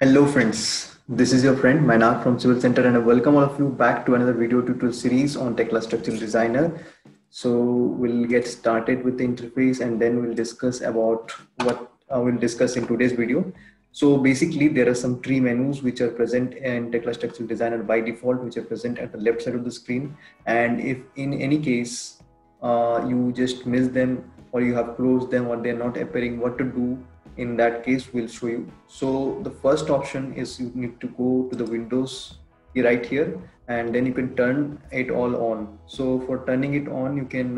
Hello friends, this is your friend Mainak from Civil Center and I welcome all of you back to another video tutorial series on Tekla Structural Designer. So we'll get started with the interface and then we'll discuss about what we'll discuss in today's video. So basically there are some tree menus which are present in Tekla Structural Designer by default, which are present at the left side of the screen. And if in any case you just miss them or you have closed them or they're not appearing, what to do in that case we'll show you. So the first option is you need to go to the Windows right here and then you can turn it all on. So for turning it on you can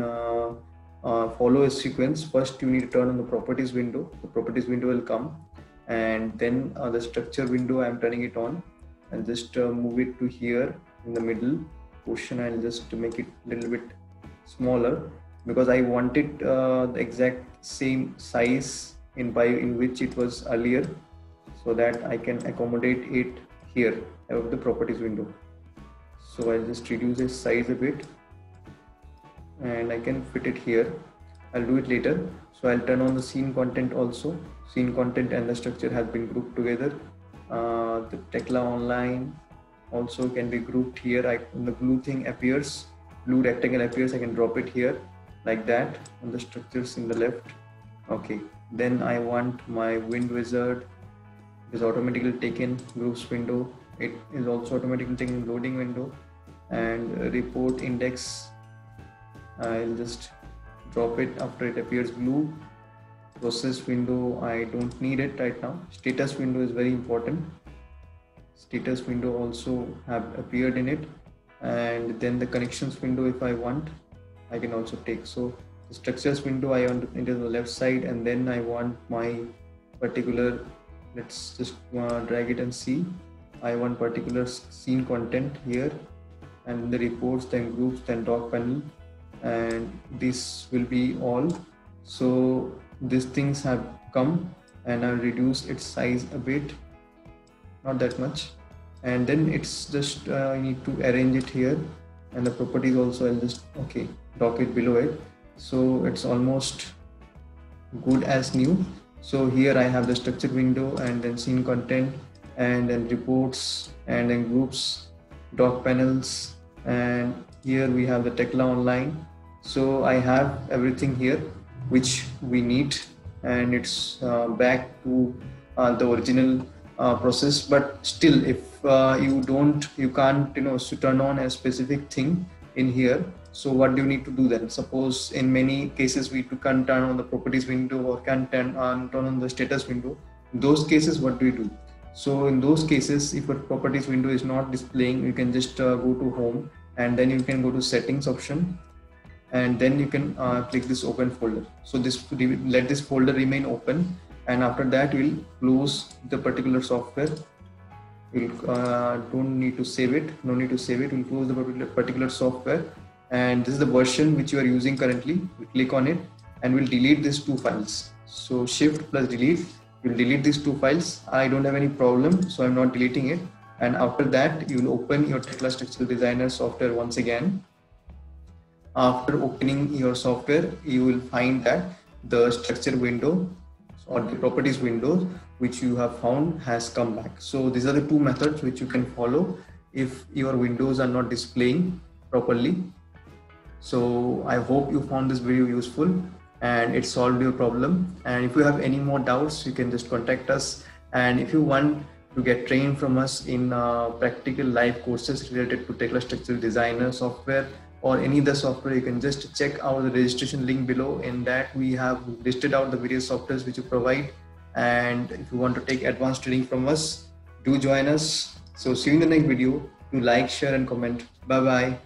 follow a sequence. First you need to turn on the properties window. The properties window will come and then the structure window I'm turning it on and just move it to here in the middle portion. I'll just make it a little bit smaller because I wanted the exact same size in which it was earlier, so that I can accommodate it here of the properties window. So I'll just reduce its size a bit and I can fit it here. I'll do it later. So I'll turn on the scene content also. Scene content and the structure has been grouped together. The Tekla Online also can be grouped here. When the blue thing appears, blue rectangle appears, I can drop it here like that on the structures in the left. Okay, then I want my wind wizard is automatically taken, groups window, it is also automatically taken loading window, and report index I'll just drop it after it appears blue. Process window I don't need it right now. Status window is very important. Status window also have appeared in it, and then the connections window if I want I can also take. So the structures window I want into the left side, and then I want my particular, let's just drag it and see, I want particular scene content here, and the reports, then groups, then dock panel, and this will be all. So these things have come and I'll reduce its size a bit, not that much, and then it's just I need to arrange it here, and the properties also I'll just dock it below it. So it's almost good as new. So here I have the structure window and then scene content and then reports and then groups, dock panels, and here we have the Tekla Online. So I have everything here which we need, and it's back to the original process. But still, if you can't turn on a specific thing in here, so what do you need to do then? Suppose in many cases we can't turn on the properties window or can't turn on the status window. In those cases, what do you do? So in those cases, if your properties window is not displaying, you can just go to home and then you can go to settings option, and then you can click this open folder. So let this folder remain open, and after that we'll close the particular software. We'll don't need to save it. No need to save it. We'll close the particular software. And this is the version which you are using currently. We'll click on it and we'll delete these two files. So shift plus delete, you'll delete these two files. I don't have any problem, so I'm not deleting it. And after that, you'll open your Tekla Structural Designer software once again. After opening your software, you will find that the structure window or the properties window which you have found has come back. So these are the two methods which you can follow if your windows are not displaying properly. So I hope you found this video useful and it solved your problem. And if you have any more doubts, you can just contact us. And if you want to get trained from us in practical live courses related to Tekla Structural Designer software or any other software, you can just check out the registration link below. In that we have listed out the various softwares which you provide. And if you want to take advanced training from us, do join us. So see you in the next video. Do like, share and comment. Bye bye.